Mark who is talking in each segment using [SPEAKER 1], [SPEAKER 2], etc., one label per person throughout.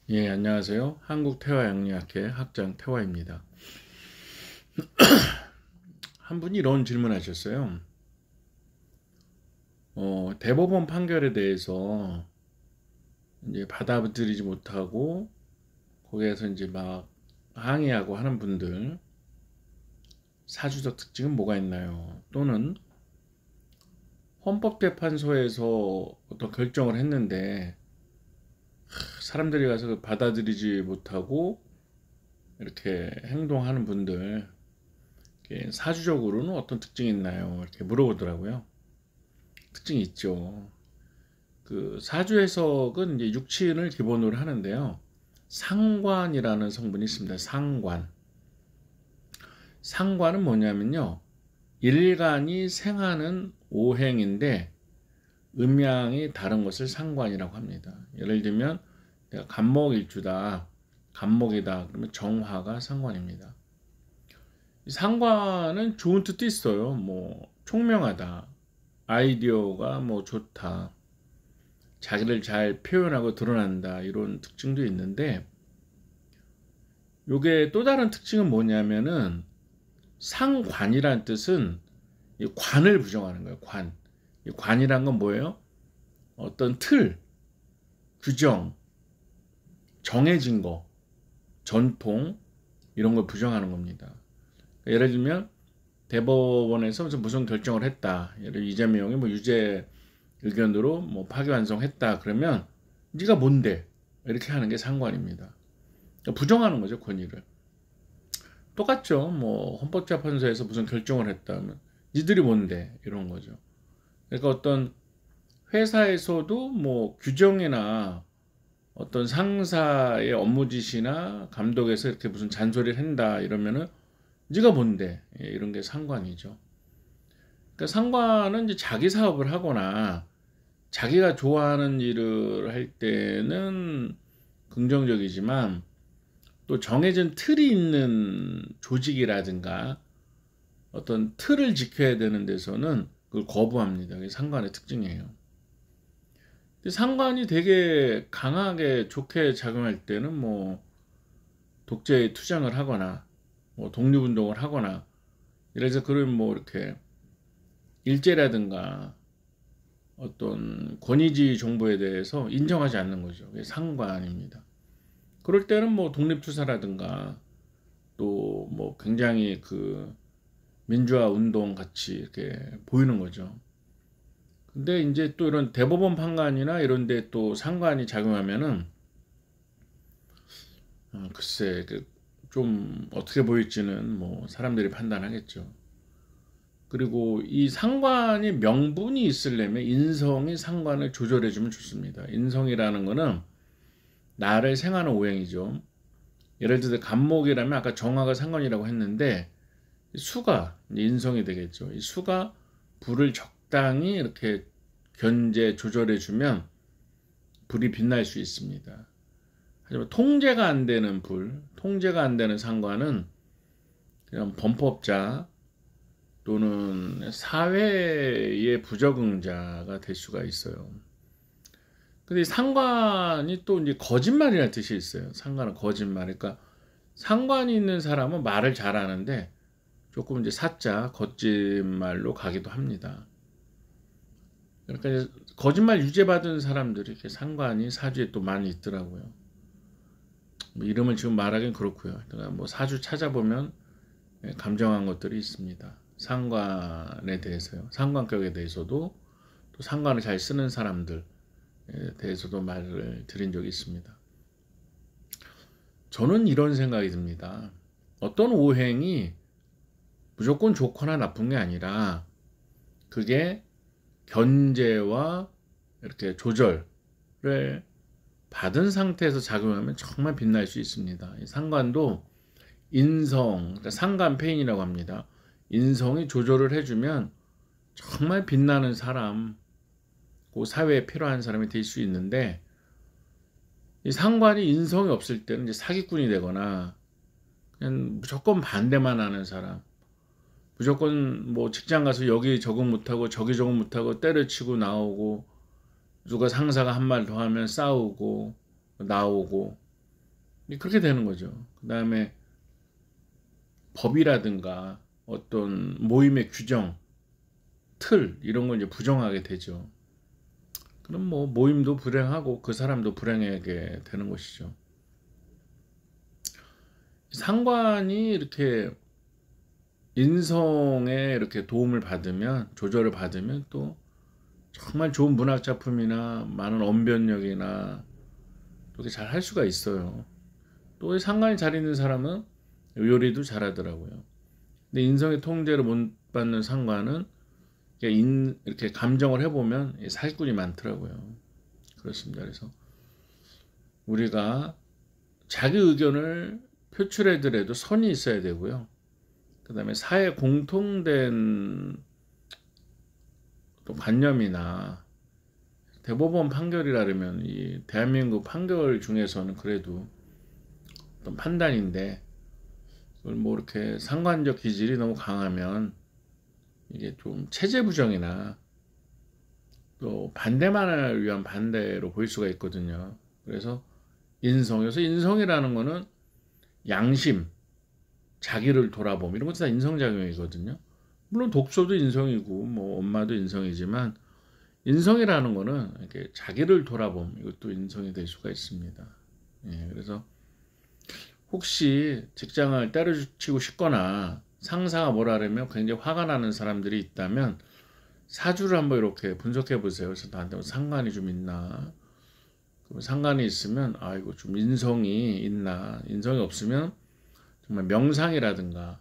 [SPEAKER 1] 예, 안녕하세요. 한국태화양리학회 학장 태화입니다. 한 분이 이런 질문 하셨어요. 대법원 판결에 대해서 이제 받아들이지 못하고 거기에서 이제 막 항의하고 하는 분들 사주적 특징은 뭐가 있나요? 또는 헌법재판소에서 어떤 결정을 했는데 사람들이 가서 받아들이지 못하고 이렇게 행동하는 분들 사주적으로는 어떤 특징이 있나요? 이렇게 물어보더라고요. 특징이 있죠. 그 사주 해석은 이제 육친을 기본으로 하는데요. 상관이라는 성분이 있습니다. 상관. 상관은 뭐냐면요. 일간이 생하는 오행인데 음양이 다른 것을 상관이라고 합니다. 예를 들면 내가 간목일주다. 간목이다. 그러면 정화가 상관입니다. 상관은 좋은 뜻도 있어요. 뭐 총명하다. 아이디어가 뭐 좋다. 자기를 잘 표현하고 드러난다. 이런 특징도 있는데 요게 또 다른 특징은 뭐냐면은 상관이란 뜻은 이 관을 부정하는 거예요. 관. 이 관이란 건 뭐예요? 어떤 틀, 규정, 정해진 거, 전통 이런 걸 부정하는 겁니다. 예를 들면 대법원에서 무슨 결정을 했다. 예를 들어 이재명이 뭐 유죄 의견으로 뭐 파기환송했다. 그러면 네가 뭔데? 이렇게 하는 게 상관입니다. 그러니까 부정하는 거죠, 권위를. 똑같죠. 뭐 헌법재판소에서 무슨 결정을 했다면 니들이 뭔데? 이런 거죠. 그러니까 어떤 회사에서도 뭐 규정이나 어떤 상사의 업무 지시나 감독에서 이렇게 무슨 잔소리를 한다 이러면은 네가 뭔데? 이런 게 상관이죠. 그러니까 상관은 이제 자기 사업을 하거나 자기가 좋아하는 일을 할 때는 긍정적이지만 또 정해진 틀이 있는 조직이라든가 어떤 틀을 지켜야 되는 데서는 그걸 거부합니다. 그게 상관의 특징이에요. 근데 상관이 되게 강하게 좋게 작용할 때는 뭐 독재에 투쟁을 하거나 뭐 독립운동을 하거나 이래서 그런 뭐 이렇게 일제라든가 어떤 권위주의 정부에 대해서 인정하지 않는 거죠. 그게 상관입니다. 그럴 때는 뭐 독립투사라든가 또 뭐 굉장히 그 민주화 운동 같이 이렇게 보이는 거죠. 근데 이제 또 이런 대법원 판관이나 이런 데 또 상관이 작용하면은 글쎄 그좀 어떻게 보일지는 뭐 사람들이 판단하겠죠. 그리고 이 상관이 명분이 있으려면 인성이 상관을 조절해주면 좋습니다. 인성이라는 거는 나를 생하는 오행이죠. 예를 들어 간목이라면 아까 정화가 상관이라고 했는데 수가 인성이 되겠죠. 이 수가 불을 적당히 이렇게 견제 조절해주면 불이 빛날 수 있습니다. 하지만 통제가 안 되는 불, 통제가 안 되는 상관은 그냥 범법자 또는 사회의 부적응자가 될 수가 있어요. 근데 상관이 또 이제 거짓말이라는 뜻이 있어요. 상관은 거짓말. 그러니까 상관이 있는 사람은 말을 잘하는데 조금 이제 사자, 거짓말로 가기도 합니다. 그러니까 이제 거짓말 유죄받은 사람들이 이렇게 상관이 사주에 또 많이 있더라고요. 뭐 이름을 지금 말하긴 그렇고요. 그러니까 뭐 사주 찾아보면 감정한 것들이 있습니다. 상관에 대해서요. 상관격에 대해서도 또 상관을 잘 쓰는 사람들에 대해서도 말을 드린 적이 있습니다. 저는 이런 생각이 듭니다. 어떤 오행이 무조건 좋거나 나쁜 게 아니라 그게 견제와 이렇게 조절을 받은 상태에서 작용하면 정말 빛날 수 있습니다. 상관도 인성, 그러니까 상관패인이라고 합니다. 인성이 조절을 해주면 정말 빛나는 사람, 그 사회에 필요한 사람이 될 수 있는데 이 상관이 인성이 없을 때는 이제 사기꾼이 되거나 그냥 무조건 반대만 하는 사람, 무조건 뭐 직장 가서 여기 적응 못하고 저기 적응 못하고 때려치고 나오고 누가 상사가 한 말 더 하면 싸우고 나오고 그렇게 되는 거죠. 그 다음에 법이라든가 어떤 모임의 규정, 틀 이런 걸 이제 부정하게 되죠. 그럼 뭐 모임도 불행하고 그 사람도 불행하게 되는 것이죠. 상관이 이렇게 인성에 이렇게 도움을 받으면, 조절을 받으면 또 정말 좋은 문학 작품이나 많은 언변력이나 그렇게 잘 할 수가 있어요. 또 상관이 잘 있는 사람은 요리도 잘하더라고요. 근데 인성의 통제를 못 받는 상관은 이렇게 감정을 해보면 사기꾼이 많더라고요. 그렇습니다. 그래서 우리가 자기 의견을 표출해더라도 선이 있어야 되고요. 그 다음에 사회 공통된 또 관념이나 대법원 판결이라면 이 대한민국 판결 중에서는 그래도 어떤 판단인데, 그걸 뭐 이렇게 상관적 기질이 너무 강하면 이게 좀 체제 부정이나 또 반대만을 위한 반대로 보일 수가 있거든요. 그래서 그래서 인성이라는 거는 양심, 자기를 돌아봄 이런 것도 다 인성작용이거든요. 물론 독서도 인성이고 뭐 엄마도 인성이지만 인성이라는 거는 이렇게 자기를 돌아봄, 이것도 인성이 될 수가 있습니다. 예, 그래서 혹시 직장을 때려치고 싶거나 상사가 뭐라 그러면 굉장히 화가 나는 사람들이 있다면 사주를 한번 이렇게 분석해 보세요. 그래서 나한테 상관이 좀 있나? 그럼 상관이 있으면 이거 좀 인성이 있나? 인성이 없으면 정말 명상이라든가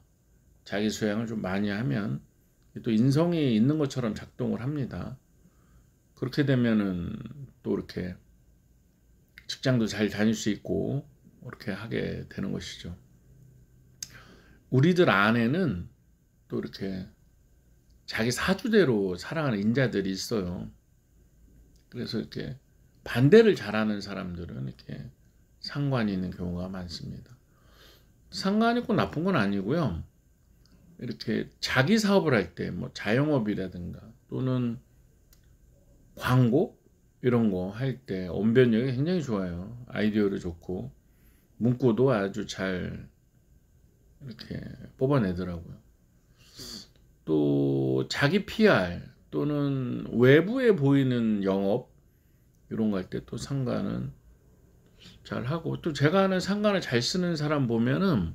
[SPEAKER 1] 자기 수양을 좀 많이 하면 또 인성이 있는 것처럼 작동을 합니다. 그렇게 되면은 또 이렇게 직장도 잘 다닐 수 있고 이렇게 하게 되는 것이죠. 우리들 안에는 또 이렇게 자기 사주대로 살아가는 인자들이 있어요. 그래서 이렇게 반대를 잘하는 사람들은 이렇게 상관이 있는 경우가 많습니다. 상관이 꼭 나쁜 건 아니고요. 이렇게 자기 사업을 할 때 뭐 자영업이라든가 또는 광고 이런 거 할 때 언변력이 굉장히 좋아요. 아이디어도 좋고 문구도 아주 잘 이렇게 뽑아내더라고요. 또 자기 PR 또는 외부에 보이는 영업 이런 거 할 때 또 상관은 잘 하고, 또 제가 아는 상관을 잘 쓰는 사람 보면은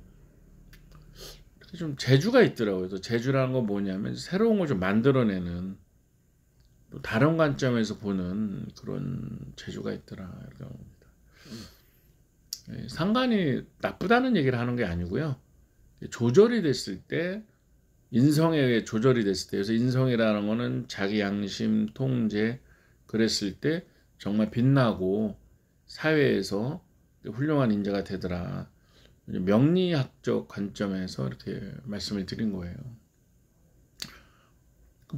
[SPEAKER 1] 좀 재주가 있더라고요. 또 재주라는 건 뭐냐면 새로운 걸 좀 만들어내는, 또 다른 관점에서 보는 그런 재주가 있더라 이렇게 봅니다. 상관이 나쁘다는 얘기를 하는 게 아니고요. 조절이 됐을 때, 인성에 의해 조절이 됐을 때, 그래서 인성이라는 거는 자기 양심, 통제, 그랬을 때 정말 빛나고 사회에서 훌륭한 인재가 되더라. 명리학적 관점에서 이렇게 말씀을 드린 거예요.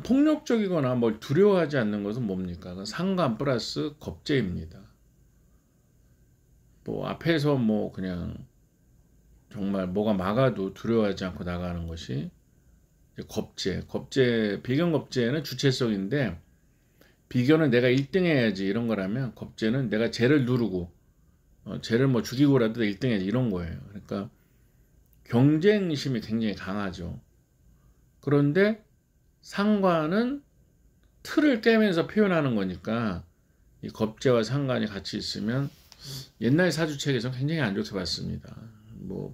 [SPEAKER 1] 폭력적이거나 뭘 두려워하지 않는 것은 뭡니까? 상관 플러스 겁재입니다. 뭐 앞에서 뭐 그냥 정말 뭐가 막아도 두려워하지 않고 나가는 것이 겁재, 비견 겁재는 주체성인데, 비견은 내가 1등 해야지 이런 거라면, 겁재는 내가 쟤를 누르고 쟤를 뭐 죽이고라도 1등 해야지 이런 거예요. 그러니까 경쟁심이 굉장히 강하죠. 그런데 상관은 틀을 깨면서 표현하는 거니까 이 겁재와 상관이 같이 있으면 옛날 사주책에서 굉장히 안 좋게 봤습니다. 뭐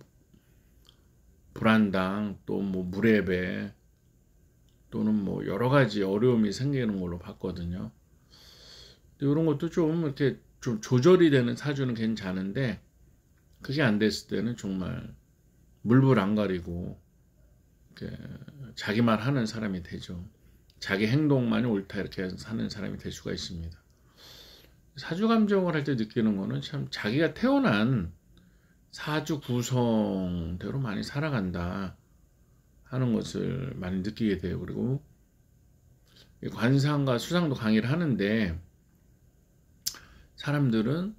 [SPEAKER 1] 불안당, 또 뭐 무례배, 또는 뭐 여러 가지 어려움이 생기는 걸로 봤거든요. 이런 것도 좀 이렇게 좀 조절이 되는 사주는 괜찮은데, 그게 안 됐을 때는 정말 물불 안 가리고 이렇게 자기 말 하는 사람이 되죠. 자기 행동만이 옳다 이렇게 사는 사람이 될 수가 있습니다. 사주 감정을 할 때 느끼는 거는 참 자기가 태어난 사주 구성대로 많이 살아간다 하는 것을 많이 느끼게 돼요. 그리고 관상과 수상도 강의를 하는데, 사람들은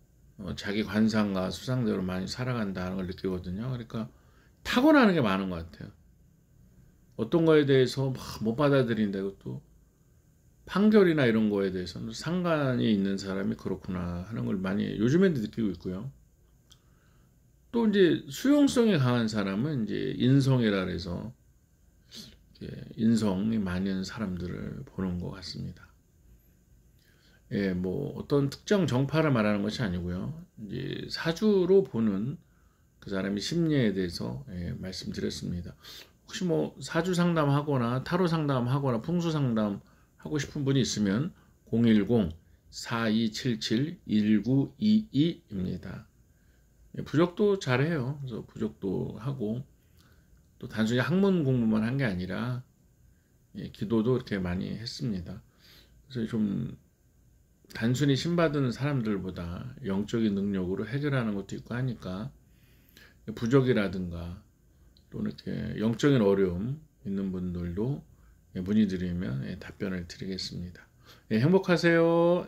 [SPEAKER 1] 자기 관상과 수상대로 많이 살아간다는 걸 느끼거든요. 그러니까 타고나는 게 많은 것 같아요. 어떤 거에 대해서 막 못 받아들인다, 이것도 판결이나 이런 거에 대해서는 상관이 있는 사람이 그렇구나 하는 걸 많이 요즘에도 느끼고 있고요. 또 이제 수용성이 강한 사람은 이제 인성이라 그래서 인성이 많은 사람들을 보는 것 같습니다. 예, 뭐 어떤 특정 정파를 말하는 것이 아니고요. 이제 사주로 보는 그 사람의 심리에 대해서 말씀드렸습니다. 혹시 뭐 사주 상담하거나 타로 상담하거나 풍수 상담 하고 싶은 분이 있으면 010-4277-1922입니다. 부적도 잘해요. 그래서 부적도 하고 또 단순히 학문 공부만 한 게 아니라 기도도 이렇게 많이 했습니다. 그래서 좀 단순히 신받은 사람들보다 영적인 능력으로 해결하는 것도 있고 하니까 부적이라든가 또 이렇게 영적인 어려움 있는 분들도 문의드리면 답변을 드리겠습니다. 행복하세요.